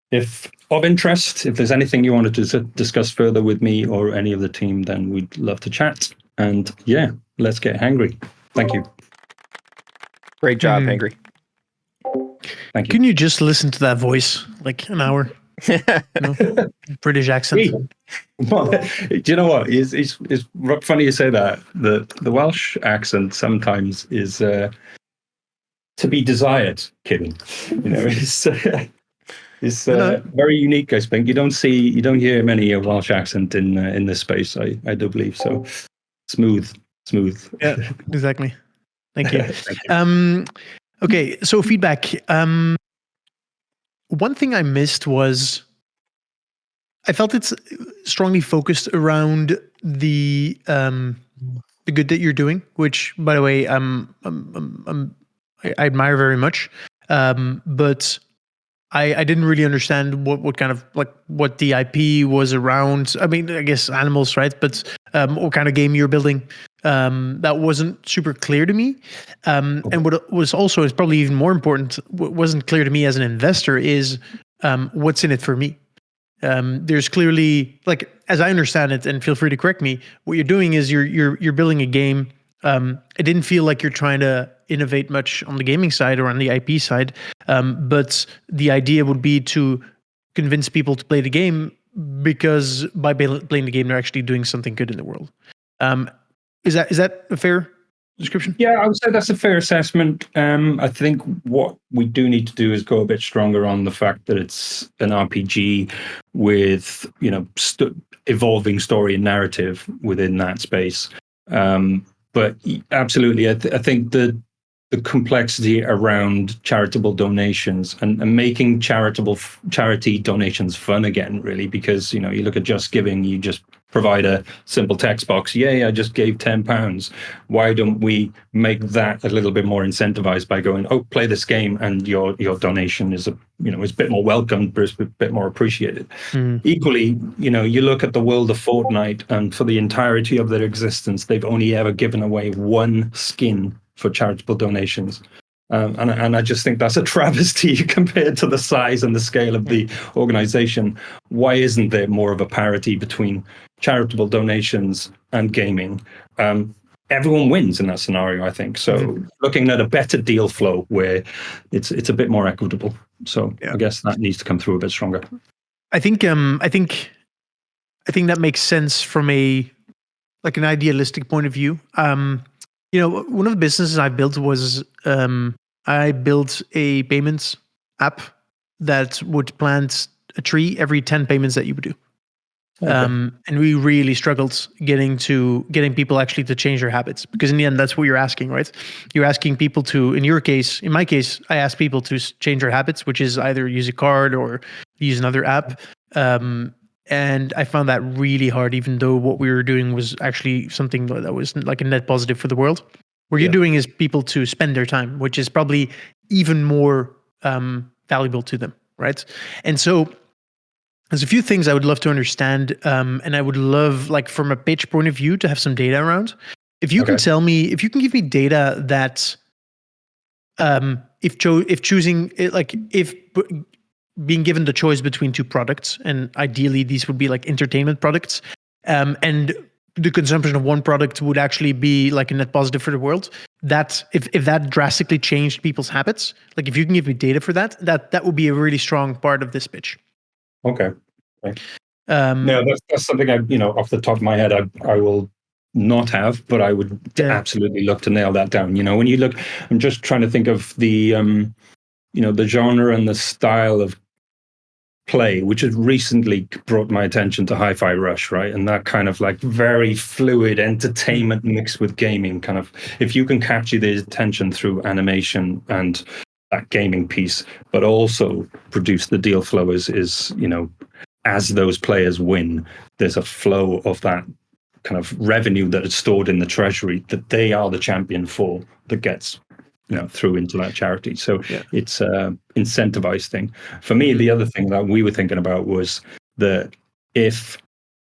If of interest, if there's anything you wanted to discuss further with me or any of the team, then we'd love to chat. And yeah, let's get hangry. Thank you. Great job, Hangry. Thank you. Can you just listen to that voice like an hour? You know? British accent. Well, do you know what? It's funny you say that. The Welsh accent sometimes is to be desired. Kidding. You know, it's It's No. very unique, I think. You don't hear many Welsh accent in this space. I do believe so. Smooth. Yeah, exactly. Thank you. Thank you. Okay, so feedback. One thing I missed was I felt it's strongly focused around the good that you're doing, which, by the way, I admire very much. But I didn't really understand what kind of like what the IP was around. I mean, I guess animals, right? But what kind of game you're building? That wasn't super clear to me. And what was also is probably even more important, what wasn't clear to me as an investor is what's in it for me. There's clearly, like, as I understand it, and feel free to correct me, what you're doing is you're building a game. It didn't feel like you're trying to innovate much on the gaming side or on the IP side, but the idea would be to convince people to play the game because by playing the game, they're actually doing something good in the world. Is that a fair description? Yeah, I would say that's a fair assessment. I think what we do need to do is go a bit stronger on the fact that it's an RPG with, evolving story and narrative within that space. But absolutely, I think the complexity around charitable donations and making charity donations fun again, really, because you look at Just Giving, you just provide a simple text box. Yay, I just gave £10. Why don't we make that a little bit more incentivized by going, oh, play this game, and your donation is is a bit more welcomed, but it's a bit more appreciated. Equally, you look at the world of Fortnite, and for the entirety of their existence, they've only ever given away one skin for charitable donations. And I just think that's a travesty compared to the size and the scale of the organization. Why isn't there more of a parity between charitable donations and gaming? Everyone wins in that scenario, I think. So looking at a better deal flow where it's a bit more equitable. So I guess that needs to come through a bit stronger. I think that makes sense from an idealistic point of view. One of the businesses I built was I built a payments app that would plant a tree every 10 payments that you would do. Okay. And we really struggled getting people actually to change their habits, because in the end, that's what you're asking, right? You're asking people to, in my case, I asked people to change their habits, which is either use a card or use another app. And I found that really hard, even though what we were doing was actually something that was like a net positive for the world. What you're doing is people to spend their time, which is probably even more valuable to them, right? And so there's a few things I would love to understand, and I would love, like, from a pitch point of view, to have some data around. If you can tell me, if you can give me data that, if being given the choice between two products, and ideally these would be like entertainment products, and the consumption of one product would actually be like a net positive for the world, that if that drastically changed people's habits, like if you can give me data for that would be a really strong part of this pitch. Okay. No, that's something off the top of my head, I will not have, but I would absolutely look to nail that down. When you look, I'm just trying to think of the, the genre and the style of play, which has recently brought my attention to Hi-Fi Rush, right? And that kind of like very fluid entertainment mixed with gaming, kind of, if you can capture the attention through animation and that gaming piece, but also produce the deal flow is as those players win, there's a flow of that kind of revenue that is stored in the treasury that they are the champion for, that gets through into that charity. So it's a incentivized thing. For me, the other thing that we were thinking about was that if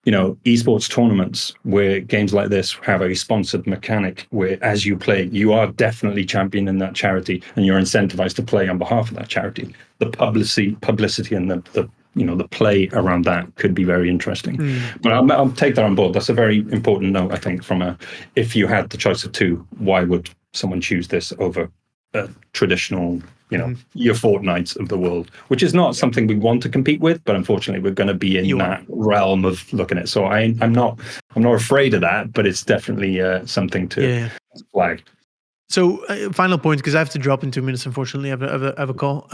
esports tournaments where games like this have a sponsored mechanic where as you play, you are definitely championing that charity and you're incentivized to play on behalf of that charity. The publicity and the play around that could be very interesting. But I'll take that on board. That's a very important note, I think, if you had the choice of two, why would someone choose this over a traditional, your Fortnites of the world, which is not something we want to compete with, but unfortunately we're going to be in that realm of looking at it. So I'm not afraid of that, but it's definitely something to flag. So final point, because I have to drop in 2 minutes, unfortunately. I have a call.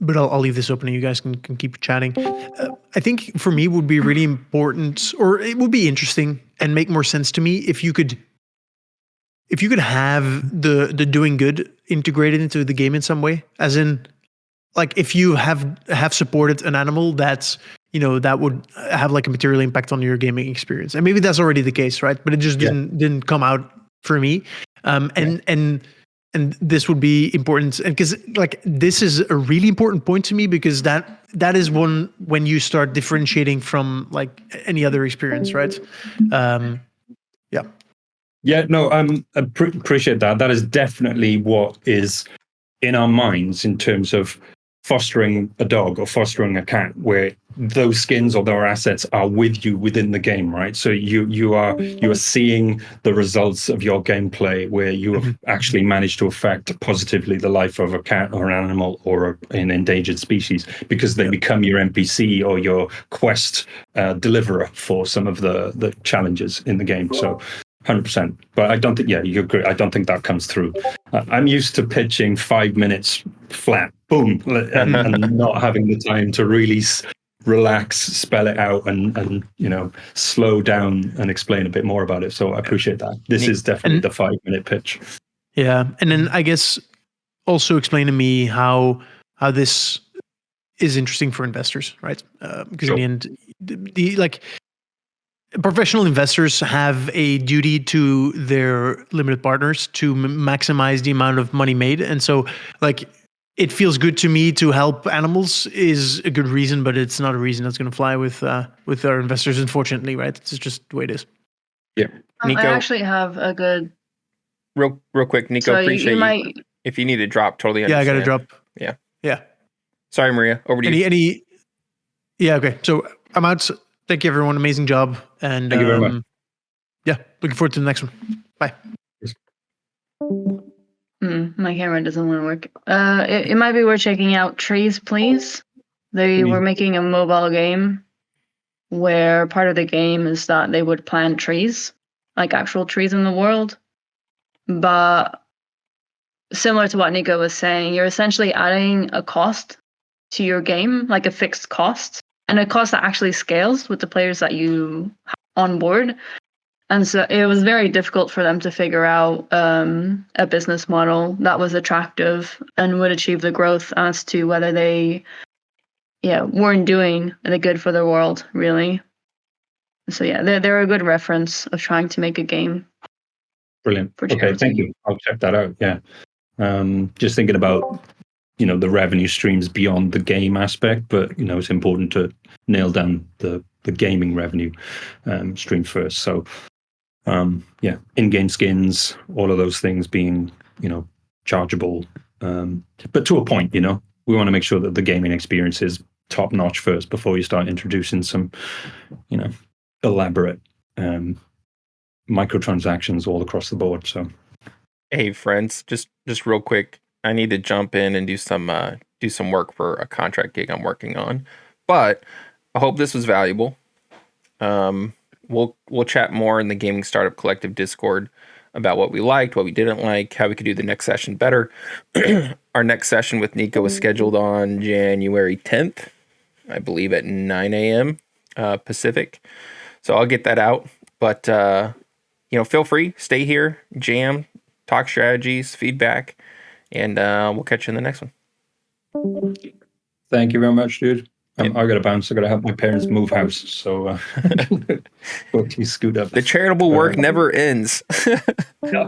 but I'll leave this open and you guys can keep chatting. I think for me it would be really important, or it would be interesting and make more sense to me if you could have the doing good integrated into the game in some way, as in, like, if you have supported an animal that's, that would have like a material impact on your gaming experience, and maybe that's already the case, right? But it just didn't come out for me, and this would be important, and because like this is a really important point to me, because that is one when you start differentiating from like any other experience, right? Yeah. Yeah, no, appreciate that. That is definitely what is in our minds in terms of fostering a dog or fostering a cat, where those skins or their assets are with you within the game, right? So you are seeing the results of your gameplay, where you have actually managed to affect positively the life of a cat or an animal or an endangered species, because they become your NPC or your quest deliverer for some of the challenges in the game. So 100%. But I don't think, you agree. I don't think that comes through. I'm used to pitching 5 minutes flat, boom, and not having the time to really relax, spell it out, and slow down and explain a bit more about it. So I appreciate that. This is definitely the 5-minute pitch. Yeah, and then I guess also explain to me how this is interesting for investors, right? Because in the end, the like, professional investors have a duty to their limited partners to maximize the amount of money made, and so like, it feels good to me to help animals is a good reason, but it's not a reason that's going to fly with our investors, unfortunately, right? It's just the way it is. Yeah. Nico, I actually have a good. Real quick, Nico. So appreciate you you. might. If you need to drop, totally understand. Yeah, I got to drop. Yeah. Sorry, Maria. Over to you. Yeah. Okay. So I'm out. Thank you, everyone. Amazing job. And thank you very much. Yeah, looking forward to the next one. Bye. My camera doesn't want to work. It might be worth checking out Trees, Please. They were making a mobile game where part of the game is that they would plant trees, like actual trees in the world. But similar to what Nico was saying, you're essentially adding a cost to your game, like a fixed cost, and a cost that actually scales with the players that you have on board. And so it was very difficult for them to figure out a business model that was attractive and would achieve the growth, as to whether they weren't doing the good for the world, really. So they're a good reference of trying to make a game. Brilliant. Okay, thank you. I'll check that out. Yeah. Just thinking about the revenue streams beyond the game aspect, but it's important to nail down the gaming revenue stream first. So in-game skins, all of those things being chargeable, but to a point. We want to make sure that the gaming experience is top notch first before you start introducing some elaborate microtransactions all across the board. So hey friends, just real quick, I need to jump in and do some work for a contract gig I'm working on, but I hope this was valuable. We'll chat more in the Gaming Startup Collective Discord about what we liked, what we didn't like, how we could do the next session better. Our next session with Nico is scheduled on January 10th, I believe at 9 a.m. Pacific. So I'll get that out. But feel free, stay here, jam, talk strategies, feedback, and we'll catch you in the next one. Thank you very much, dude. I got to bounce. I got to help my parents move house. So you scoot up. The charitable work never ends. You know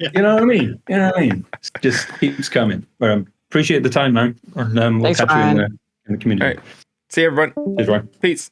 what I mean? It just keeps coming. Appreciate the time, man. And we'll Thanks, catch Ryan. you in the community. All right. See you, everyone. Cheers, Ryan. Peace.